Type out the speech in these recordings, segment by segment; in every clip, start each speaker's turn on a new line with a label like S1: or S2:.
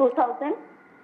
S1: 2000।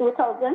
S1: 2000।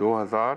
S2: 2000।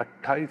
S2: 28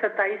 S3: 27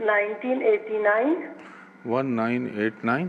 S3: 1989।
S2: 1989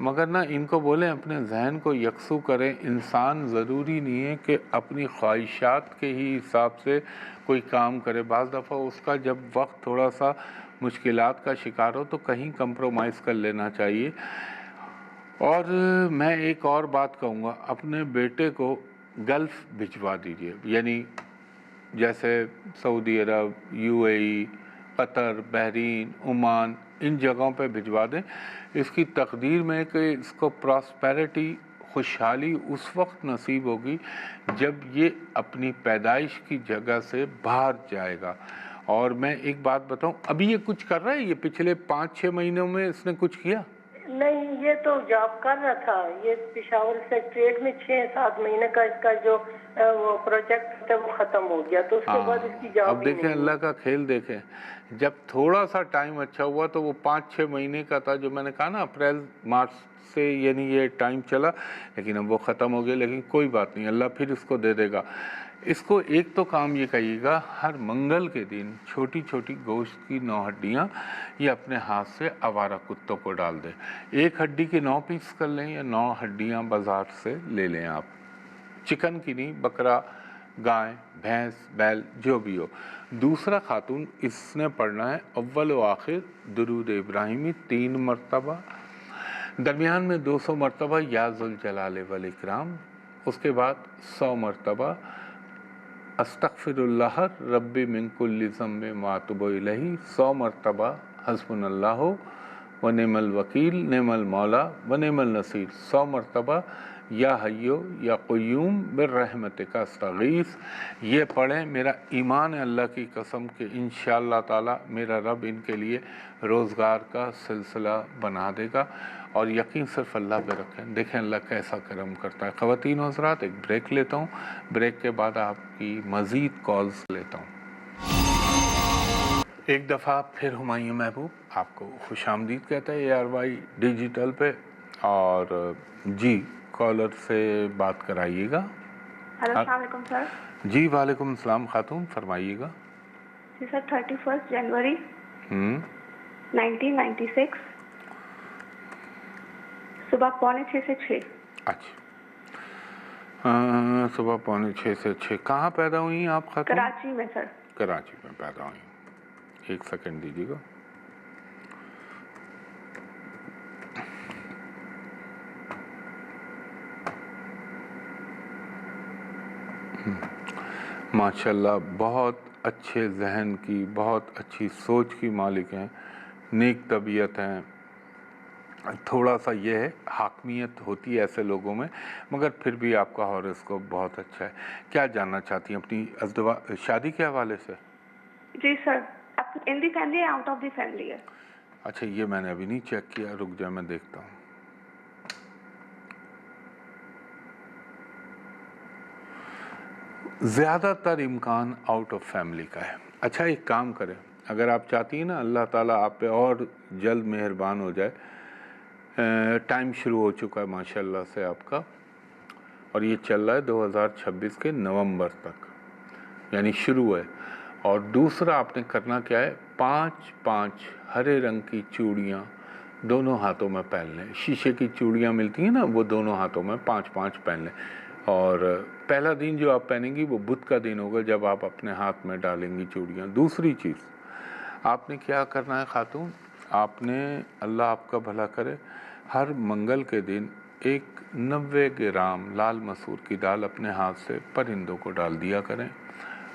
S2: مگر نا ان کو بولیں اپنے ذہن کو یکسو کریں. انسان ضروری نہیں ہے کہ اپنی خواہشات کے ہی حساب سے کوئی کام کرے. بعض دفعہ اس کا جب وقت تھوڑا سا مشکلات کا شکار ہو تو کہیں کمپرومائز کر لینا چاہیے. اور میں ایک اور بات کہوں گا, اپنے بیٹے کو گلف بھجوا دیجیے, یعنی جیسے سعودی عرب, UAE, قطر, بحرین, عمان, ان جگہوں پہ بھجوا دیں. اس کی تقدیر میں کہ اس کو پراسپیرٹی, خوشحالی اس وقت نصیب ہوگی جب یہ اپنی پیدائش کی جگہ سے باہر جائے گا. اور میں ایک بات بتاؤں, ابھی یہ کچھ کر رہا ہے؟ یہ پچھلے 5-6 مہینوں میں اس نے کچھ کیا؟
S3: نہیں, یہ تو جاب کر رہا تھا. یہ پشاور سیکٹریٹ میں 6-7 مہینے کا اس کا جو وہ پروجیکٹ تھا وہ ختم ہو گیا, تو اس کے بعد اس کی جاب
S2: اب دیکھیں اللہ کا کھیل دیکھیں, جب تھوڑا سا ٹائم اچھا ہوا تو وہ 5-6 مہینے کا تھا, جو میں نے کہا نا اپریل مارچ سے, یعنی یہ ٹائم چلا, لیکن اب وہ ختم ہو گیا. لیکن کوئی بات نہیں, اللہ پھر اس کو دے دے گا. اس کو ایک تو کام یہ کہیے گا, ہر منگل کے دن چھوٹی چھوٹی گوشت کی 9 ہڈیاں یہ اپنے ہاتھ سے آوارہ کتوں کو ڈال دیں. 1 ہڈی کے 9 پیس کر لیں یا 9 ہڈیاں بازار سے لے لیں آپ, چکن کی نہیں, بکرا, گائے, بھینس, بیل, جو بھی ہو. دوسرا خاتون, اس نے پڑھنا ہے اول و آخر درود ابراہیمی 3 مرتبہ, درمیان میں 200 مرتبہ یا ذوالجلال والاکرام, اس کے بعد 100 مرتبہ استغفر اللہ ربی من کل ذنب واتوب الیہ, 100 مرتبہ حسبنا اللہ و نعم الوکیل نعم المولا و نعم النصیر, 100 مرتبہ یا حیو یا قیوم برحمتک استغیث. یہ پڑھیں. میرا ایمان ہے اللہ کی قسم کہ انشاءاللہ تعالی میرا رب ان کے لیے روزگار کا سلسلہ بنا دے گا, اور یقین صرف اللہ پہ رکھیں. دیکھیں اللہ کیسا کرم کرتا ہے. خواتین و حضرات, ایک بریک لیتا ہوں, بریک کے بعد آپ کی مزید کالز لیتا ہوں. ایک دفعہ پھر ہمایوں محبوب آپ کو خوش آمدید کہتا ہے ARY ڈیجیٹل پہ. اور جی, کالر سے بات کرائیے گا.
S1: ہیلو, السلام علیکم سر.
S2: جی وعلیکم السلام خاتون, فرمائیے گا.
S1: جی سر, 31 جنوری 1996 صبح 5:45 سے 6.
S2: اچھا, صبح 5:45 سے 6. کہاں پیدا ہوئی ہیں آپ خاتون؟
S1: کراچی میں سر.
S2: کراچی میں پیدا ہوئی. 1 سیکنڈ دیجیے گا. ماشاءاللہ بہت اچھے ذہن کی, بہت اچھی سوچ کی مالک ہیں, نیک طبیعت ہیں. تھوڑا سا یہ ہے حاکمیت ہوتی ہے ایسے لوگوں میں, مگر پھر بھی آپ کا ہاروسکوپ بہت اچھا ہے. کیا جاننا چاہتی ہیں اپنی شادی کے حوالے سے؟
S1: جی سر, ان دی فیملی ہے, آؤٹ آف دی فیملی ہے.
S2: اچھا, یہ میں نے ابھی نہیں چیک کیا, رک جائے میں دیکھتا ہوں. زیادہ تر امکان آؤٹ آف فیملی کا ہے. اچھا, ایک کام کریں, اگر آپ چاہتی ہیں نا اللہ تعالیٰ آپ پہ اور جلد مہربان ہو جائے. ٹائم شروع ہو چکا ہے ماشاءاللہ سے آپ کا, اور یہ چل رہا ہے 2026 کے نومبر تک, یعنی شروع ہے. اور دوسرا آپ نے کرنا کیا ہے, 5 ہرے رنگ کی چوڑیاں دونوں ہاتھوں میں پہن لیں. شیشے کی چوڑیاں ملتی ہیں نا, وہ دونوں ہاتھوں میں 5 پہن لیں. اور پہلا دن جو آپ پہنیں گی وہ بدھ کا دن ہوگا جب آپ اپنے ہاتھ میں ڈالیں گی چوڑیاں. دوسری چیز آپ نے کیا کرنا ہے خاتون, آپ نے, اللہ آپ کا بھلا کرے, ہر منگل کے دن 90 گرام لال مسور کی دال اپنے ہاتھ سے پرندوں کو ڈال دیا کریں.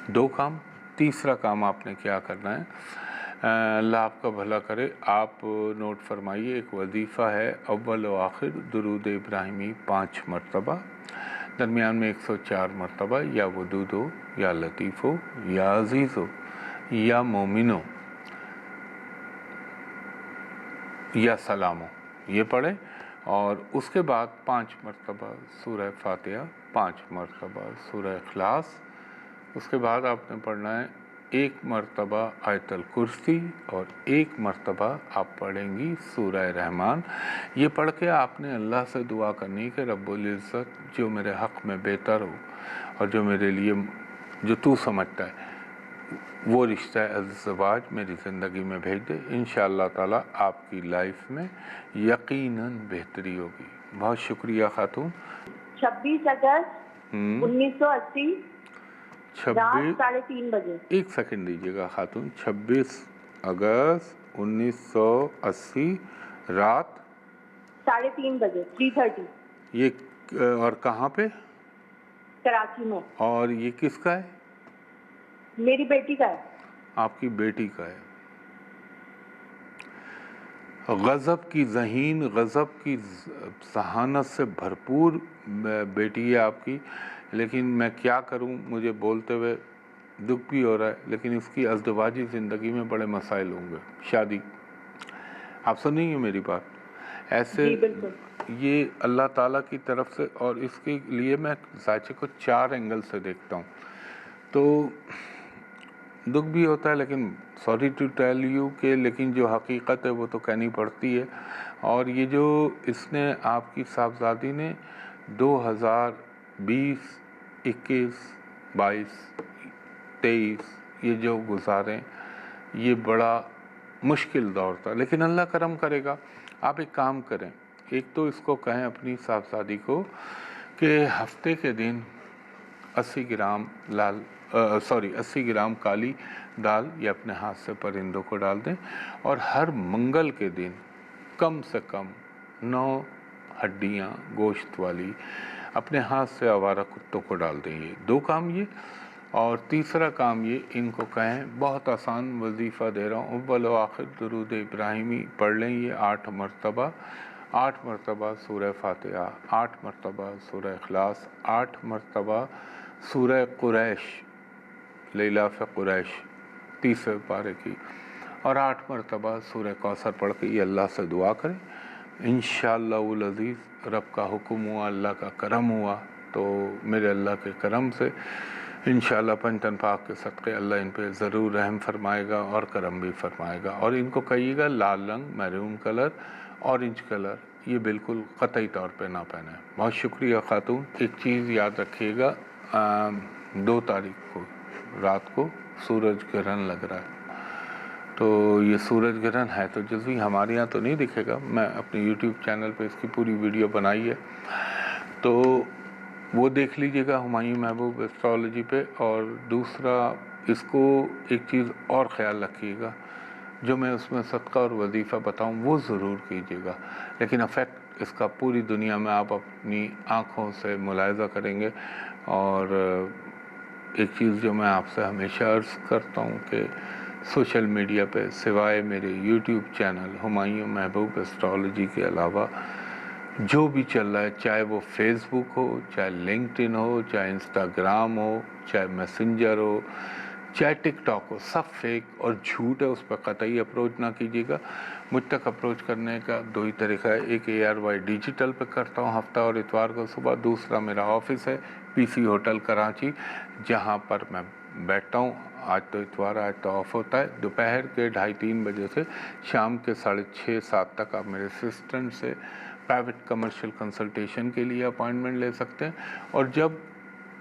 S2: 2 کام. تیسرا کام آپ نے کیا کرنا ہے, اللہ آپ کا بھلا کرے, آپ نوٹ فرمائیے, ایک وظیفہ ہے اول و آخر درود ابراہیمی 5 مرتبہ, درمیان میں 104 مرتبہ یا ودود ہو یا لطیف ہو یا عزیز ہو یا مومن ہو یا سلام ہو, یہ پڑھیں. اور اس کے بعد 5 مرتبہ سورہ فاتحہ, 5 مرتبہ سورہ اخلاص. اس کے بعد آپ نے پڑھنا ہے 1 مرتبہ آیت الکرسی, اور 1 مرتبہ آپ پڑھیں گی سورہ رحمان. یہ پڑھ کے آپ نے اللہ سے دعا کرنی کہ رب العزت جو میرے حق میں بہتر ہو اور جو میرے لیے جو تو سمجھتا ہے وہ رشتہ ازدواج میری زندگی میں بھیج دے. انشاءاللہ تعالیٰ آپ کی لائف میں یقیناً بہتری ہوگی. بہت شکریہ خاتون.
S1: 26 اگست 1980 رات 3:30 بجے.
S2: ایک سیکنڈ دیجیے گا خاتون. 26 اگست 1980 رات
S1: 3:30 بجے 3:30.
S2: یہ اور کہاں پہ؟
S1: کراچی میں.
S2: اور یہ کس کا ہے؟
S1: میری بیٹی کا ہے. آپ
S2: کی بیٹی کا ہے. غضب کی ذہین، غضب کی ذہانت سے بھرپور بیٹی ہے آپ کی. لیکن میں کیا کروں، مجھے بولتے ہوئے دکھ بھی ہو رہا ہے، لیکن اس کی ازدواجی زندگی میں بڑے مسائل ہوں گے. شادی، آپ سن رہی ہیں میری بات؟ ایسے یہ اللہ تعالیٰ کی طرف سے، اور اس کے لیے میں ذائچے کو 4 اینگل سے دیکھتا ہوں. تو دکھ بھی ہوتا ہے، لیکن سوری ٹو ٹیل یو کہ لیکن جو حقیقت ہے وہ تو کہنی پڑتی ہے. اور یہ جو اس نے آپ کی صاحبزادی نے 2020 21 22 23 یہ جو گزارے، یہ بڑا مشکل دور تھا، لیکن اللہ کرم کرے گا. آپ ایک کام کریں، ایک تو اس کو کہیں اپنی صاحبزادی کو کہ ہفتے کے دن 80 گرام کالی دال یہ اپنے ہاتھ سے پرندوں کو ڈال دیں، اور ہر منگل کے دن کم سے کم 9 ہڈیاں گوشت والی اپنے ہاتھ سے آوارہ کتوں کو ڈال دیں. یہ 2 کام یہ. اور تیسرا کام یہ، ان کو کہیں بہت آسان وظیفہ دے رہا ہوں، اول و آخر درود ابراہیمی پڑھ لیں یہ 8 مرتبہ. 8 مرتبہ سورہ فاتحہ، 8 مرتبہ سورہ اخلاص، 8 مرتبہ سورہ قریش لیلاف قریش 30 پارے کی، اور 8 مرتبہ سورہ کوثر پڑھ کے یہ اللہ سے دعا کریں. انشاءاللہ العزیز رب کا حکم ہوا، اللہ کا کرم ہوا، تو میرے اللہ کے کرم سے انشاءاللہ پنجتن پاک کے صدقے اللہ ان پہ ضرور رحم فرمائے گا اور کرم بھی فرمائے گا. اور ان کو کہیے گا لال رنگ، میرون کلر، اورنج کلر یہ بالکل قطعی طور پہ نہ پہنیں. بہت شکریہ خاتون. ایک چیز یاد رکھیے گا، 2 تاریخ کو رات کو سورج گرہن لگ رہا ہے. تو یہ سورج گرہن ہے تو جزوی ہمارے یہاں تو نہیں دکھے گا، میں اپنے یوٹیوب چینل پہ اس کی پوری ویڈیو بنائی ہے، تو وہ دیکھ لیجئے گا ہمایوں محبوب ایسٹرالوجی پہ. اور دوسرا اس کو ایک چیز اور خیال رکھیے گا، جو میں اس میں صدقہ اور وظیفہ بتاؤں وہ ضرور کیجیے گا، لیکن افیکٹ اس کا پوری دنیا میں آپ اپنی آنکھوں سے ملاحظہ کریں گے. اور ایک چیز جو میں آپ سے ہمیشہ عرض کرتا ہوں کہ سوشل میڈیا پہ سوائے میرے یوٹیوب چینل ہمایوں محبوب ایسٹرالوجی کے علاوہ جو بھی چل رہا ہے، چاہے وہ فیس بک ہو، چاہے لنکڈ ان ہو، چاہے انسٹاگرام ہو، چاہے میسنجر ہو، چاہے ٹک ٹاک ہو، سب فیک اور جھوٹ ہے. اس پہ قطعی اپروچ نہ کیجیے گا. مجھ تک اپروچ کرنے کا 2 ہی طریقہ ہے، ایک ARY ڈیجیٹل پہ کرتا ہوں ہفتہ اور اتوار کو صبح، دوسرا میرا آفس ہے PC ہوٹل کراچی جہاں پر میں بیٹھتا ہوں. آج تو اتوار، آج تو آف ہوتا ہے. دوپہر کے 2:30-3 بجے سے شام کے 6:30-7 تک آپ میرے اسسٹنٹ سے پرائیویٹ کمرشل کنسلٹیشن کے لیے اپوائنٹمنٹ لے سکتے ہیں. اور جب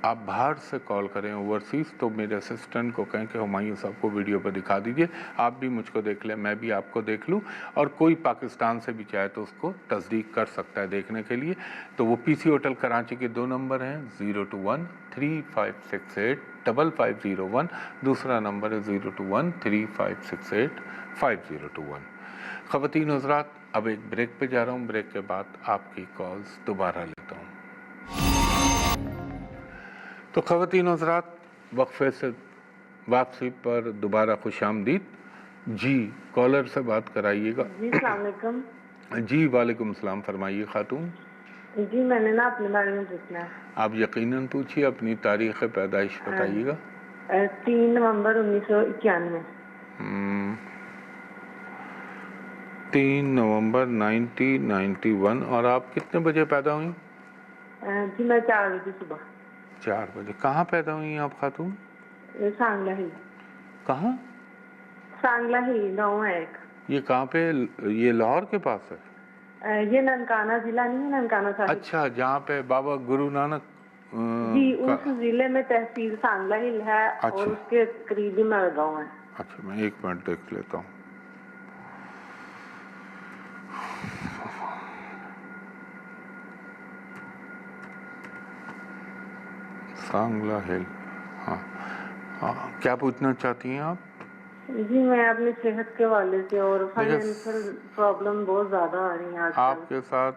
S2: آپ باہر سے کال کریں اوورسیز تو میرے اسسٹنٹ کو کہیں کہ ہمایوں صاحب کو ویڈیو پہ دکھا دیجئے، آپ بھی مجھ کو دیکھ لیں، میں بھی آپ کو دیکھ لوں، اور کوئی پاکستان سے بھی چاہے تو اس کو تصدیق کر سکتا ہے دیکھنے کے لیے. تو وہ PC ہوٹل کراچی کے 2 نمبر ہیں، 021-3568-5501، دوسرا نمبر ہے 021-3568-5021. خواتین حضرات، اب ایک بریک پہ جا رہا ہوں، بریک کے بعد آپ کی کالز دوبارہ لیتا ہوں. تو خواتین حضرات، وقفے سے واپسی پر دوبارہ خوش آمدید. جی کالر سے بات کرائیے گا.
S4: جی السلام علیکم.
S2: جی وعلیکم السلام، فرمائیے خاتون.
S4: جی میں نے نا اپنے بارے میں پوچھنا ہے.
S2: آپ یقیناً پوچھیے، اپنی تاریخ پیدائش بتائیے گا.
S4: 3 نومبر 1991.
S2: 3 نومبر 1991. اور آپ کتنے بجے پیدا ہوئیں؟
S4: جی میں 4 بجے صبح.
S2: 4 بجے. کہاں پیدا ہوئی ہیں آپ خاتون؟
S4: سانگلہ ہی.
S2: کہاں؟
S4: سانگلہ ہی گاؤں ہے ایک.
S2: یہ کہاں پہ؟ یہ لاہور کے پاس ہے؟
S4: یہ ننکانہ ضلع نہیں ہے، ننکانہ صاحب.
S2: اچھا، جہاں پہ بابا گرو نانک
S4: جی اس ضلع میں تحصیل سانگلہ ہل ہے اور
S2: اچھا۔
S4: اس کے قریبی میرا گاؤں ہے.
S2: اچھا میں 1 منٹ دیکھ لیتا ہوں. سانگلہ ہل، ہاں. کیا پوچھنا چاہتی ہیں آپ؟
S4: جی میں اپنی صحت کے حوالے سے اور فائنینشیل پرابلم بہت زیادہ آ رہی ہیں آج کل.
S2: آپ کے ساتھ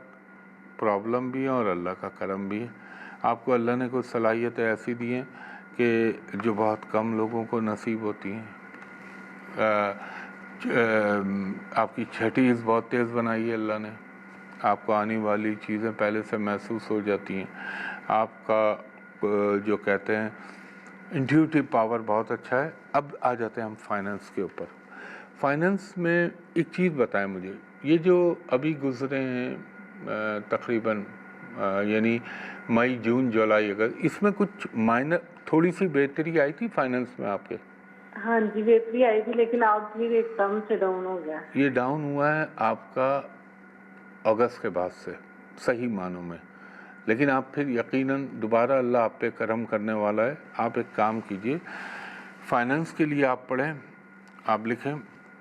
S2: پرابلم بھی ہے اور اللہ کا کرم بھی ہے. آپ کو اللہ نے کچھ صلاحیتیں ایسی دی ہیں کہ جو بہت کم لوگوں کو نصیب ہوتی ہیں. آپ کی چھٹیز بہت تیز بنائی ہے اللہ نے. آپ کو آنے والی چیزیں پہلے سے محسوس ہو جاتی ہیں. آپ کا جو کہتے ہیں انٹیوٹیو پاور بہت اچھا ہے. اب آ جاتے ہیں ہم فائننس کے اوپر. فائننس میں ایک چیز بتائیں مجھے، یہ جو ابھی گزرے ہیں تقریباً یعنی مئی جون جولائی اگست، اس میں کچھ مائنر تھوڑی سی بہتری آئی تھی فائننس میں آپ کے؟
S4: ہاں جی بہتری آئی تھی لیکن اب پھر ایک دم سے ڈاؤن ہو گیا.
S2: یہ ڈاؤن ہوا ہے آپ کا اگست کے بعد سے صحیح معنوں میں، لیکن آپ پھر یقیناً دوبارہ اللہ آپ پہ کرم کرنے والا ہے. آپ ایک کام کیجئے، فائننس کے لیے آپ پڑھیں، آپ لکھیں.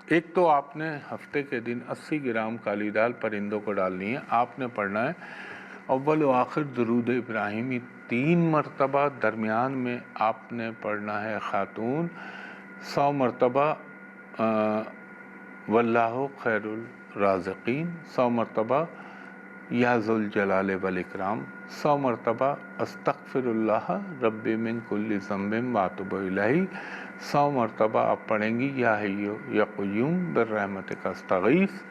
S2: ایک تو آپ نے ہفتے کے دن 80 گرام کالی دال پرندوں کو ڈالنی ہے. آپ نے پڑھنا ہے اول و آخر درود ابراہیمی 3 مرتبہ. درمیان میں آپ نے پڑھنا ہے خاتون 100 مرتبہ واللہ خیر الرازقین، 100 مرتبہ یا ذوالجلال والاکرام، 100 مرتبہ استغفر اللہ ربی من کل ذنب واتوب الیہ، 100 مرتبہ آپ پڑھیں گی یا حی یا قیوم برحمتک استغیث،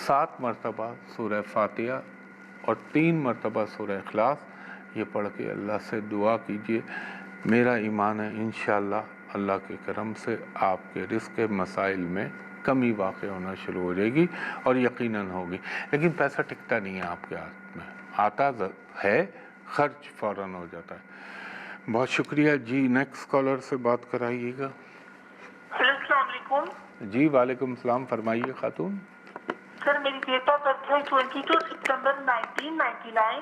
S2: 7 مرتبہ سورہ فاتحہ اور 3 مرتبہ سورہ اخلاص. یہ پڑھ کے اللہ سے دعا کیجئے. میرا ایمان ہے انشاءاللہ اللہ کے کرم سے آپ کے رزق کے مسائل میں کمی واقع ہونا شروع ہو جائے گی اور یقیناً ہوگی. لیکن پیسہ ٹکتا نہیں ہے آپ کے ہاتھ میں، آتا ہے خرچ فوراً ہو جاتا ہے. بہت شکریہ جی. نیکسٹ کالر سے بات کرائیے گا.
S3: السلام علیکم.
S2: جی وعلیکم السلام، فرمائیے خاتون.
S3: سر میری ڈیٹ آف برتھ ہے 22 سپتمبر 1999.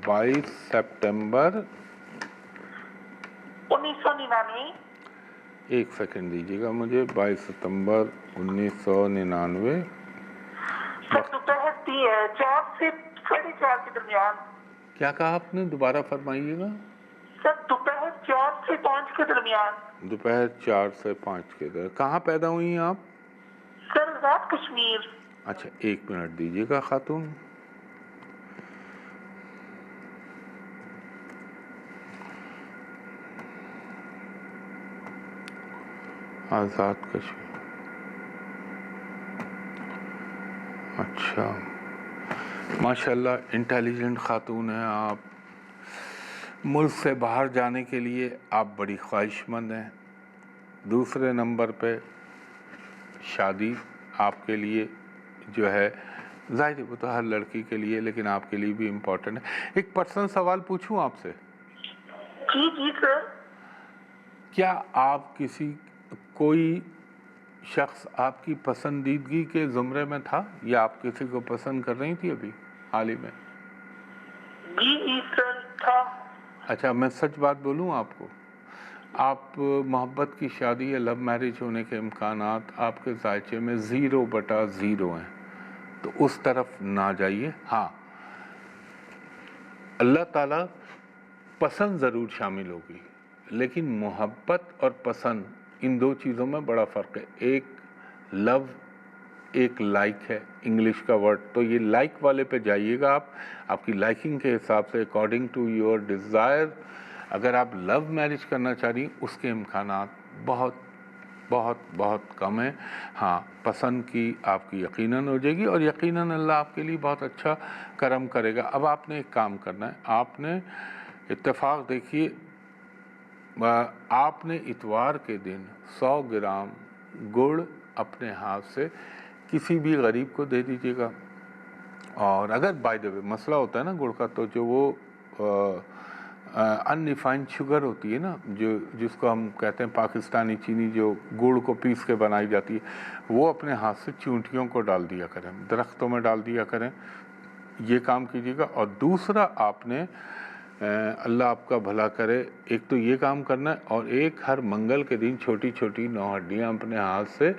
S2: 22 سپتمبر
S3: 1999.
S2: ایک سیکنڈ دیجیے گا مجھے. 22 ستمبر 1999.
S3: سر دوپہر 4 سے 4:30 کے درمیان.
S2: کیا کہا آپ نے؟ دوبارہ فرمائیے گا.
S3: سر دوپہر 4 سے 5 کے درمیان.
S2: دوپہر 4 سے 5 کے درمیان. کہاں پیدا ہوئی ہیں آپ؟
S3: سر آزاد کشمیر.
S2: اچھا 1 منٹ دیجیے گا خاتون. آزاد کشمیر. اچھا ماشاءاللہ انٹیلیجنٹ خاتون ہیں آپ. ملک سے باہر جانے کے لیے آپ بڑی خواہش مند ہیں. دوسرے نمبر پہ شادی آپ کے لیے جو ہے ظاہر ہے وہ تو ہر لڑکی کے لیے لیکن آپ کے لیے بھی امپورٹنٹ ہے. ایک پرسنل سوال پوچھوں آپ سے؟
S3: جی جی سر.
S2: کیا آپ کوئی شخص آپ کی پسندیدگی کے زمرے میں تھا یا آپ کسی کو پسند کر رہی تھی ابھی حال ہی میں؟
S3: جی جی سر تھا.
S2: اچھا میں سچ بات بولوں آپ کو، آپ محبت کی شادی یا لو میرج ہونے کے امکانات آپ کے ذائچے میں 0/0 ہیں، تو اس طرف نہ جائیے. ہاں اللہ تعالیٰ پسند ضرور شامل ہوگی لیکن محبت اور پسند ان دو چیزوں میں بڑا فرق ہے. ایک لو، ایک لائک ہے انگلش کا ورڈ. تو یہ لائک والے پہ جائیے گا آپ کی لائکنگ کے حساب سے اکارڈنگ ٹو یور ڈیزائر. اگر آپ لو میرج کرنا چاہ رہی ہیں اس کے امکانات بہت بہت بہت کم ہیں. ہاں پسند کی آپ کی یقیناً ہو جائے گی اور یقیناً اللہ آپ کے لیے بہت اچھا کرم کرے گا. اب آپ نے ایک کام کرنا ہے. آپ نے اتفاق دیکھیے، آپ نے اتوار کے دن 100 گرام گڑ اپنے ہاتھ سے کسی بھی غریب کو دے دیجیے گا. اور اگر بائی دا وے مسئلہ ہوتا ہے نا گڑ کا، تو جو وہ ان ریفائنڈ شوگر ہوتی ہے نا، جس کو ہم کہتے ہیں پاکستانی چینی، جو گڑ کو پیس کے بنائی جاتی ہے، وہ اپنے ہاتھ سے چونٹیوں کو ڈال دیا کریں، درختوں میں ڈال دیا کریں. یہ کام کیجیے گا. اور دوسرا آپ نے اللہ آپ کا بھلا کرے. ایک تو یہ کام کرنا ہے، اور ایک ہر منگل کے دن چھوٹی چھوٹی 9 ہڈیاں اپنے ہاتھ سے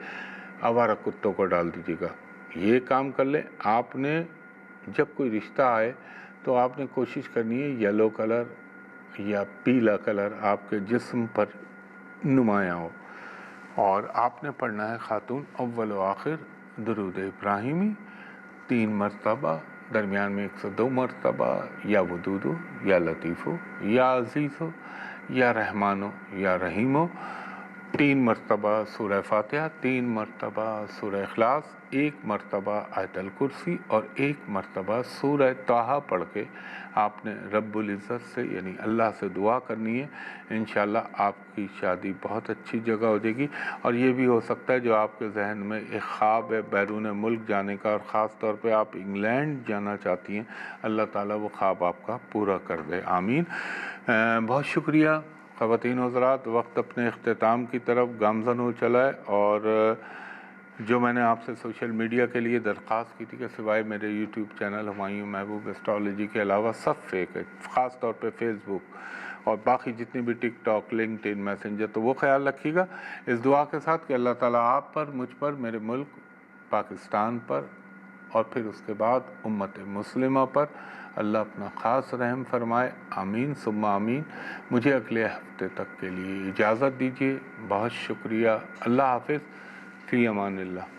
S2: آوارہ کتوں کو ڈال دیجیے گا. یہ کام کر لیں. آپ نے جب کوئی رشتہ آئے تو آپ نے کوشش کرنی ہے یلو کلر یا پیلا کلر آپ کے جسم پر نمایاں ہو، اور آپ نے پڑھنا ہے خاتون اول و آخر درود ابراہیمی 3 مرتبہ، درمیان میں 102 مرتبہ، یا ودود ہو یا لطیف ہو یا عزیز ہو یا رحمان ہو یا رحیم ہو. 3 مرتبہ سورہ فاتحہ، 3 مرتبہ سورہ اخلاص، 1 مرتبہ آیت الکرسی، اور 1 مرتبہ سورہ طٰہٰ پڑھ کے آپ نے رب العزت سے یعنی اللہ سے دعا کرنی ہے. انشاءاللہ آپ کی شادی بہت اچھی جگہ ہو جائے گی. اور یہ بھی ہو سکتا ہے جو آپ کے ذہن میں ایک خواب ہے بیرون ملک جانے کا، اور خاص طور پہ آپ انگلینڈ جانا چاہتی ہیں، اللہ تعالیٰ وہ خواب آپ کا پورا کر دے. آمین. بہت شکریہ خواتین و حضرات. وقت اپنے اختتام کی طرف گامزن ہو چلا ہے، اور جو میں نے آپ سے سوشل میڈیا کے لیے درخواست کی تھی کہ سوائے میرے یوٹیوب چینل ہمایوں محبوب ایسٹرالوجی کے علاوہ سب فیک ہے، خاص طور پہ فیس بک اور باقی جتنی بھی ٹک ٹاک، لنکڈ ان، میسنجر، تو وہ خیال رکھیے گا اس دعا کے ساتھ کہ اللہ تعالیٰ آپ پر، مجھ پر، میرے ملک پاکستان پر، اور پھر اس کے بعد امت مسلمہ پر اللہ اپنا خاص رحم فرمائے. آمین ثم آمین. مجھے اگلے ہفتے تک کے لیے اجازت دیجیے. بہت شکریہ. اللہ حافظ. فی امان اللہ.